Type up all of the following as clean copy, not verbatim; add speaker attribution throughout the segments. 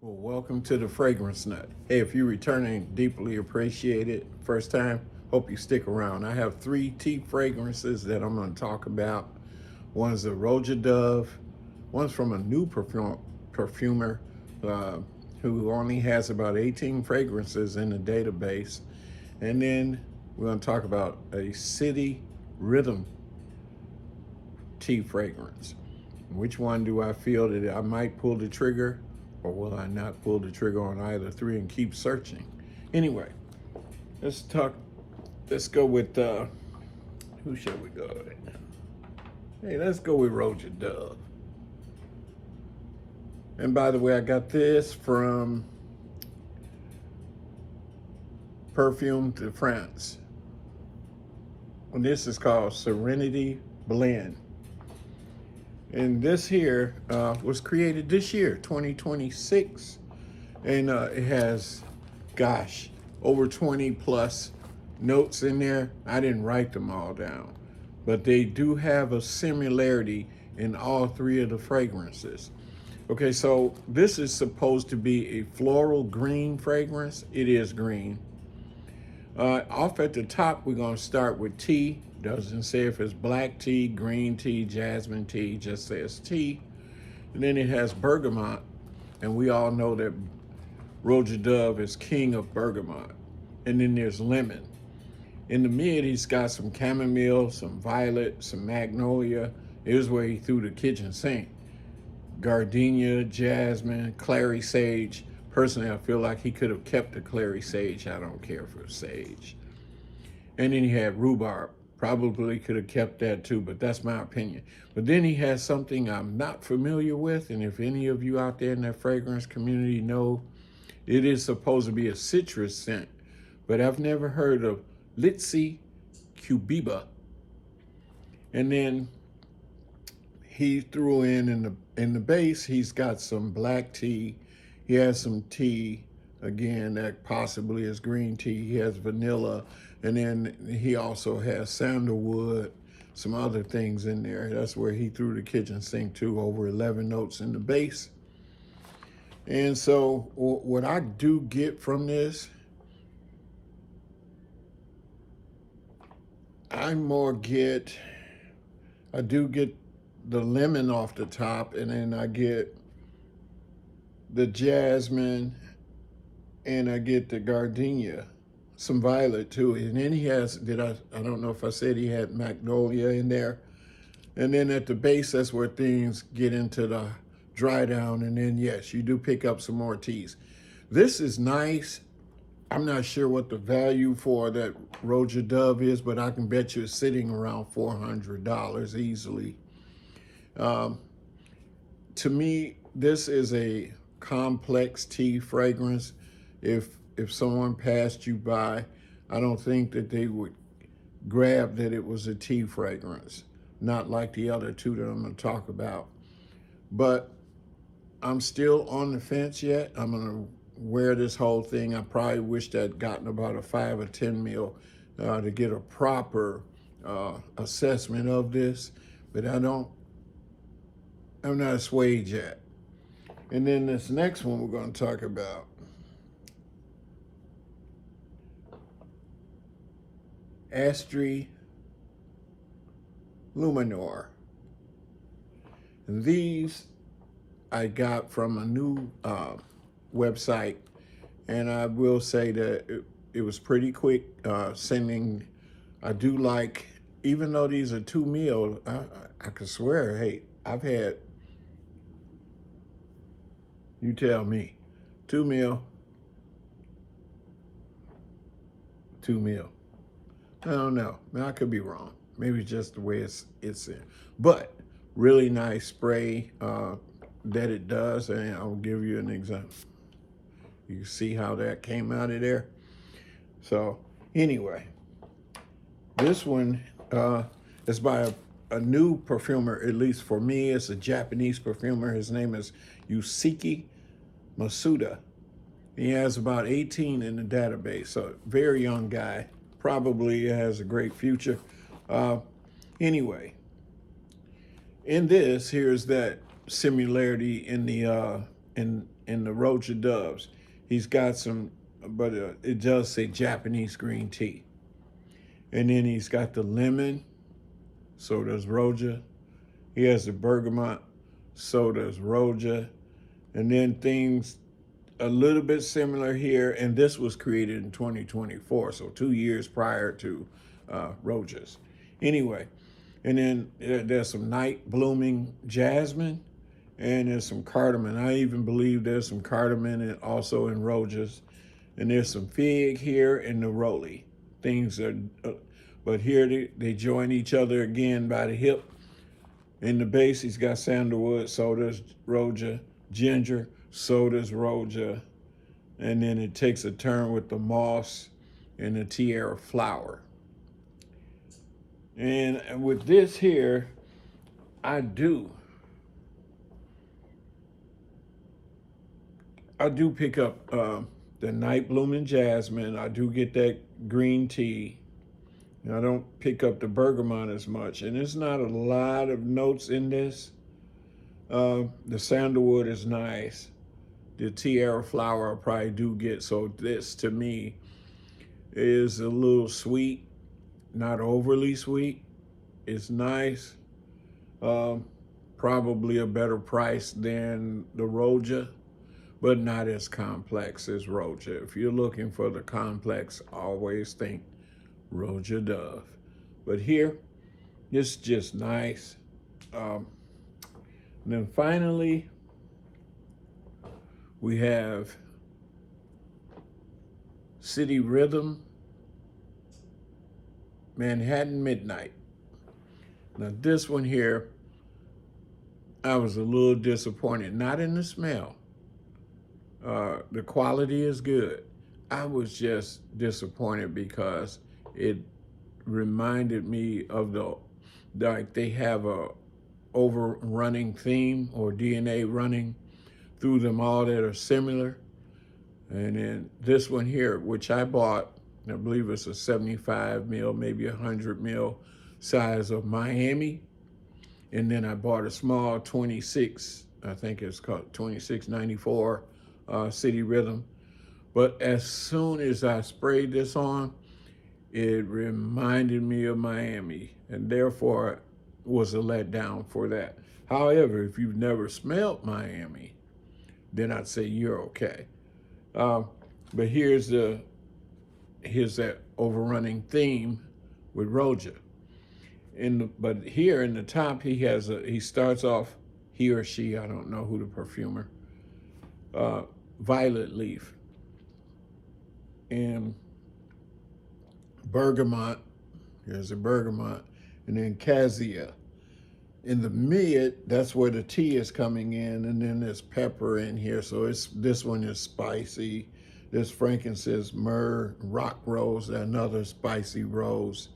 Speaker 1: Well, welcome to the Fragrance Nut. Hey, if you're returning, deeply appreciate it. First time, hope you stick around. I have three tea fragrances that I'm going to talk about. One's a Roja Dove. One's from a new perfumer uh, who only has about 18 fragrances in the database. And then we're going to talk about a City Rhythm tea fragrance. Which one do I feel that I might pull the trigger, or will I not pull the trigger on either three and keep searching? Anyway, let's talk. Let's go with who should we go with? Hey, let's go with Roja Dove. And by the way, I got this from Perfume de France. And this is called Serenity Blend. And this here was created this year, 2026. And it has, gosh, over 20 plus notes in there. I didn't write them all down, but they do have a similarity in all three of the fragrances. Okay, so this is supposed to be a floral green fragrance. It is green. Off at the top, we're going to start with tea. Doesn't say if it's black tea, green tea, jasmine tea, just says tea. And then it has bergamot, and we all know that Roja Dove is king of bergamot. And then there's lemon. In the mid, he's got some chamomile, some violet, some magnolia. Here's where he threw the kitchen sink. Gardenia, jasmine, clary sage. Personally, I feel like he could have kept the clary sage. I don't care for sage. And then he had rhubarb. Probably could have kept that too, but that's my opinion. But then he has something I'm not familiar with, and if any of you out there in that fragrance community know, it is supposed to be a citrus scent, but I've never heard of Litsi cubiba. And then he threw in the base, he's got some black tea. He has some tea, again, that possibly is green tea. He has vanilla, and then he also has sandalwood, some other things in there. That's where he threw the kitchen sink too, over 11 notes in the base. And so what I do get from this, I do get the lemon off the top, and then I get the jasmine, and I get the gardenia, some violet too. And then he has, I don't know if I said he had magnolia in there. And then at the base, that's where things get into the dry down. And then, yes, you do pick up some more teas. This is nice. I'm not sure what the value for that Roja Dove is, but I can bet you it's sitting around $400 easily. To me, this is a complex tea fragrance. If someone passed you by, I don't think that they would grab that it was a tea fragrance, not like the other two that I'm going to talk about. But I'm still on the fence yet. I'm going to wear this whole thing. I probably wished I'd gotten about a 5 or 10 mil to get a proper assessment of this, but I'm not swayed yet. And then this next one we're going to talk about, Astre Luminoir. And these I got from a new website, and I will say that it was pretty quick sending. I do like, even though these are 2 mil, I could swear, hey, I've had, you tell me, 2 mil, 2 mil. I don't know. I could be wrong. Maybe it's just the way it's in. But really nice spray that it does, and I'll give you an example. You see how that came out of there? So anyway, this one is by a new perfumer, at least for me. It's a Japanese perfumer. His name is Yusuke Masuda. He has about 18 in the database, so very young guy. Probably has a great future. Anyway, in this, here's that similarity in in the Roja Doves. He's got some, but it does say Japanese green tea. And then he's got the lemon, so does Roja. He has the bergamot, so does Roja. And then things a little bit similar here, and this was created in 2024, so 2 years prior to Roja's. Anyway, and then there's some night blooming jasmine, and there's some cardamom. I even believe there's some cardamom and also in Roja's. And there's some fig here in the Rolly. Things are, but here they join each other again by the hip. In the base, he's got sandalwood, so does Roja, ginger, so does Roja. And then it takes a turn with the moss and the tiara flower. And with this here, I do pick up the night blooming jasmine. I do get that green tea. And I don't pick up the bergamot as much. And there's not a lot of notes in this. The sandalwood is nice. The tiara flower I probably do get. So this to me is a little sweet, not overly sweet. It's nice. Probably a better price than the Roja, but not as complex as Roja. If you're looking for the complex, always think Roja Dove. But here, it's just nice. And then finally, we have City Rhythm, Manhattan Midnight. Now this one here, I was a little disappointed, not in the smell. The quality is good. I was just disappointed because it reminded me of like they have a overrunning theme or DNA running through them all that are similar. And then this one here, which I bought, I believe it's a 75 mil, maybe 100 mil size of Miami. And then I bought a small 26, I think it's called 2694 City Rhythm. But as soon as I sprayed this on, it reminded me of Miami, and therefore was a letdown for that. However, if you've never smelled Miami, then I'd say you're okay. But here's that overrunning theme with Roja. But here in the top, he starts off, he or she, I don't know who the perfumer, violet leaf and bergamot. There's a bergamot, and then cassia. In the mid, that's where the tea is coming in, and then there's pepper in here. So this one is spicy. There's frankincense, myrrh, rock rose, another spicy rose.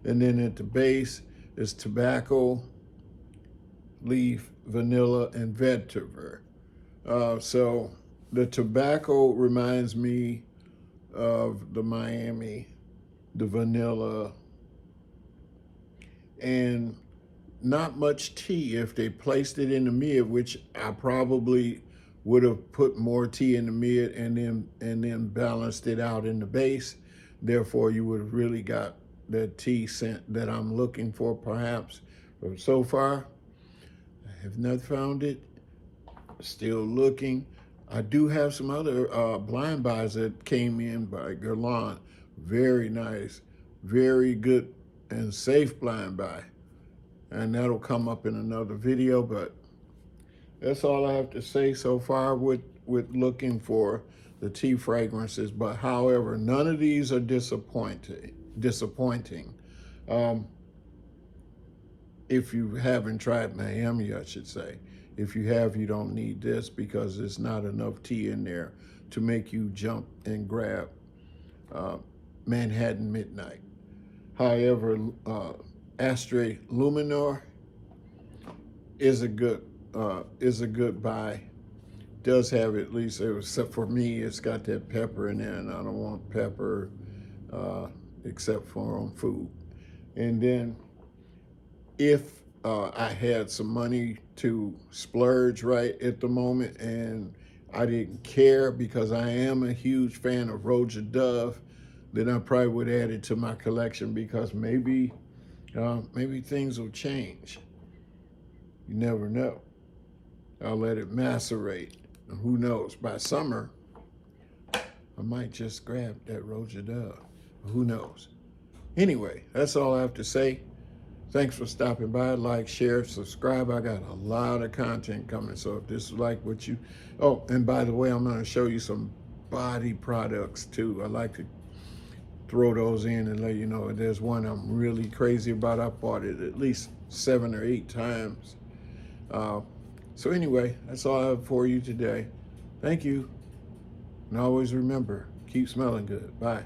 Speaker 1: And then at the base is tobacco, leaf, vanilla, and vetiver. So the tobacco reminds me of the Miami, the vanilla, and not much tea. If they placed it in the mid, which I probably would have put more tea in the mid and then balanced it out in the base. Therefore, you would have really got that tea scent that I'm looking for, perhaps. But so far, I have not found it. Still looking. I do have some other blind buys that came in by Guerlain. Very nice, very good and safe blind buy. And that'll come up in another video, but that's all I have to say so far with looking for the tea fragrances. But however, none of these are disappointing. If you haven't tried Miami, I should say. If you have, you don't need this because there's not enough tea in there to make you jump and grab Manhattan Midnight. However, Astre Luminoir is a good buy. Does have at least, except for me, it's got that pepper in there, and I don't want pepper except for on food. And then if I had some money to splurge right at the moment and I didn't care because I am a huge fan of Roja Dove, then I probably would add it to my collection because maybe things will change. You never know. I'll let it macerate. And who knows? By summer, I might just grab that Roja Dove. Who knows? Anyway, that's all I have to say. Thanks for stopping by. Like, share, subscribe. I got a lot of content coming. So if this is like what you... Oh, and by the way, I'm going to show you some body products too. I like to throw those in and let you know. There's one I'm really crazy about. I bought it at least 7 or 8 times. So anyway, that's all I have for you today. Thank you. And always remember, keep smelling good. Bye.